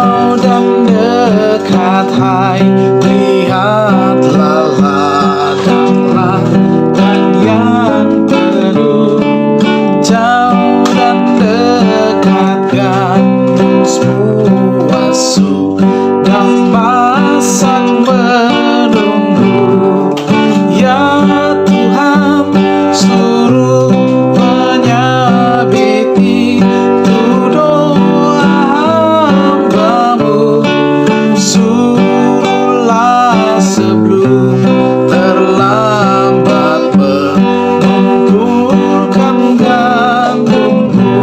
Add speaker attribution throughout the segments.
Speaker 1: jauh dan dekat, hai, lihatlah ladang-ladang yang teduh, jauh dan dekat, gandum semua sudah masak menunggu. Ya Tuhan, suruh menyabiti doa hamba-Mu, suruhlah sebelum terlambat mengumpulkan gandum-Mu.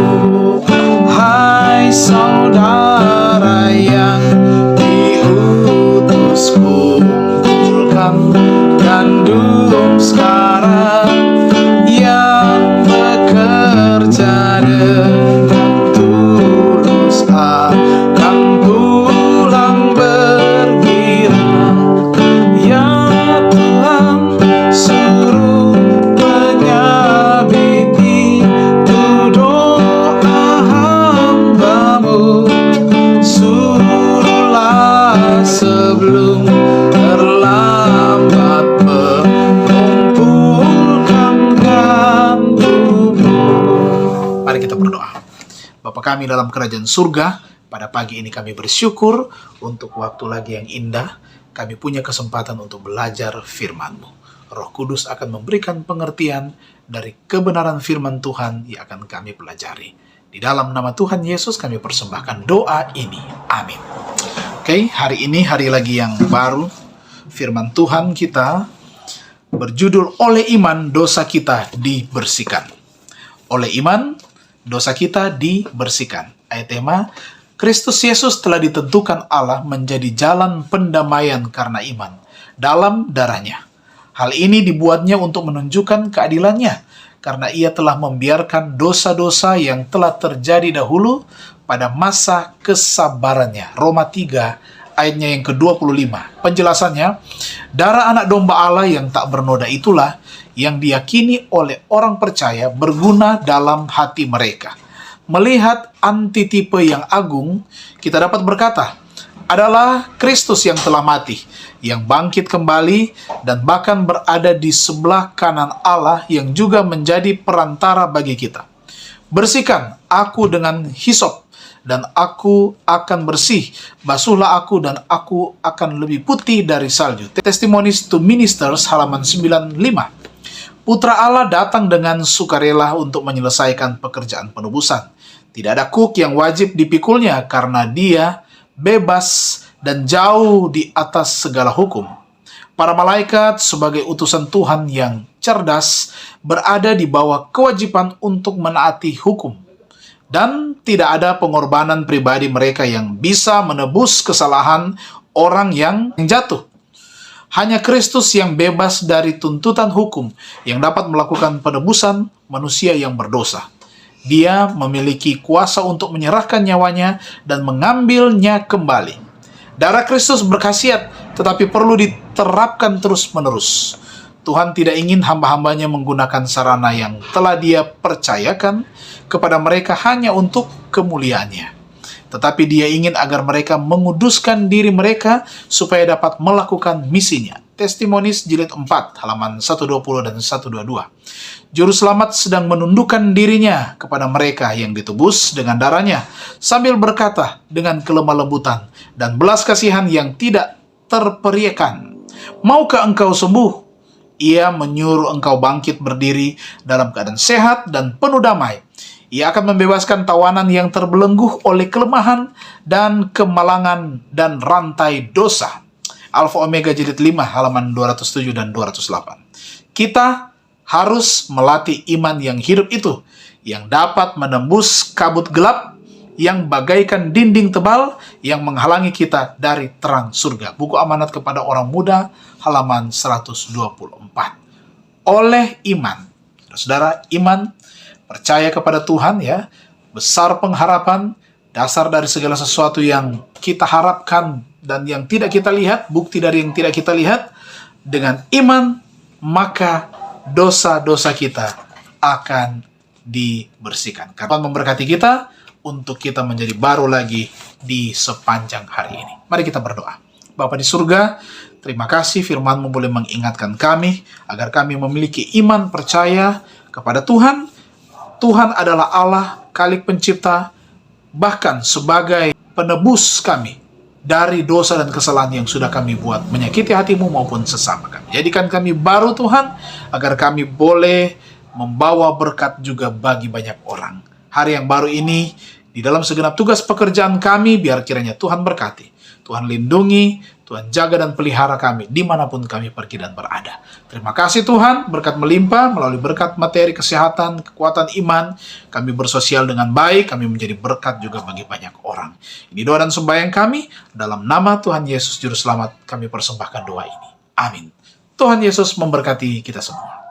Speaker 1: Hai saudara yang diutus, kumpulkan gandum sekarang, yang bekerja dengan tulus akan pulang bergirang. Ya Tuhan, suruh menyabiti doa hamba-Mu, suruhlah sebelum terlambat mengumpulkan gandum-Mu. Mari kita berdoa. Bapa kami dalam kerajaan surga, pada pagi ini kami bersyukur untuk waktu lagi yang indah. Kami punya kesempatan untuk belajar firman-Mu. Roh Kudus akan memberikan pengertian dari kebenaran firman Tuhan yang akan kami pelajari. Di dalam nama Tuhan Yesus kami persembahkan doa ini. Amin. Oke, hari ini hari lagi yang baru. Firman Tuhan kita berjudul oleh iman dosa kita dibersihkan. Oleh iman dosa kita dibersihkan. Ayat tema, Kristus Yesus telah ditentukan Allah menjadi jalan pendamaian karena iman dalam darah-Nya. Hal ini dibuatnya untuk menunjukkan keadilannya, karena Ia telah membiarkan dosa-dosa yang telah terjadi dahulu pada masa kesabarannya. Roma 3 ayatnya yang ke-25. Penjelasannya, darah anak domba Allah yang tak bernoda itulah yang diyakini oleh orang percaya berguna dalam hati mereka. Melihat antitipe yang agung, kita dapat berkata, adalah Kristus yang telah mati, yang bangkit kembali, dan bahkan berada di sebelah kanan Allah yang juga menjadi perantara bagi kita. Bersihkan aku dengan hisop, dan aku akan bersih. Basuhlah aku, dan aku akan lebih putih dari salju. Testimonies to Ministers, halaman 95. Putra Allah datang dengan sukarela untuk menyelesaikan pekerjaan penebusan. Tidak ada kuk yang wajib dipikulnya, karena dia bebas dan jauh di atas segala hukum. Para malaikat sebagai utusan Tuhan yang cerdas berada di bawah kewajiban untuk menaati hukum. Dan tidak ada pengorbanan pribadi mereka yang bisa menebus kesalahan orang yang jatuh. Hanya Kristus yang bebas dari tuntutan hukum yang dapat melakukan penebusan manusia yang berdosa. Dia memiliki kuasa untuk menyerahkan nyawanya dan mengambilnya kembali. Darah Kristus berkhasiat, tetapi perlu diterapkan terus-menerus. Tuhan tidak ingin hamba-hambanya menggunakan sarana yang telah Dia percayakan kepada mereka hanya untuk kemuliaannya. Tetapi Dia ingin agar mereka menguduskan diri mereka supaya dapat melakukan misinya. Testimonies jilid 4, halaman 120 dan 122. Juru selamat sedang menundukkan dirinya kepada mereka yang ditebus dengan darahnya, sambil berkata dengan kelemah lembutan dan belas kasihan yang tidak terperiakan, maukah engkau sembuh? Ia menyuruh engkau bangkit berdiri dalam keadaan sehat dan penuh damai. Ia akan membebaskan tawanan yang terbelenggu oleh kelemahan dan kemalangan dan rantai dosa. Alfa Omega jilid 5 halaman 207 dan 208. Kita harus melatih iman yang hidup itu, yang dapat menembus kabut gelap yang bagaikan dinding tebal yang menghalangi kita dari terang surga. Buku Amanat kepada Orang Muda halaman 124. Oleh iman. Saudara, iman percaya kepada Tuhan, ya, besar pengharapan, dasar dari segala sesuatu yang kita harapkan dan yang tidak kita lihat, bukti dari yang tidak kita lihat. Dengan iman, maka dosa-dosa kita akan dibersihkan. Karena memberkati kita, untuk kita menjadi baru lagi di sepanjang hari ini. Mari kita berdoa. Bapa di surga, terima kasih firman-Mu boleh mengingatkan kami agar kami memiliki iman percaya kepada Tuhan. Tuhan adalah Allah, Khalik Pencipta, bahkan sebagai penebus kami dari dosa dan kesalahan yang sudah kami buat menyakiti hati-Mu maupun sesama kami. Jadikan kami baru Tuhan, agar kami boleh membawa berkat juga bagi banyak orang. Hari yang baru ini, di dalam segenap tugas pekerjaan kami, biar kiranya Tuhan berkati, Tuhan lindungi, Tuhan jaga dan pelihara kami dimanapun kami pergi dan berada. Terima kasih Tuhan, berkat melimpah melalui berkat materi kesehatan, kekuatan iman, kami bersosial dengan baik, kami menjadi berkat juga bagi banyak orang. Ini doa dan sembahyang kami, dalam nama Tuhan Yesus Juru Selamat kami persembahkan doa ini. Amin. Tuhan Yesus memberkati kita semua.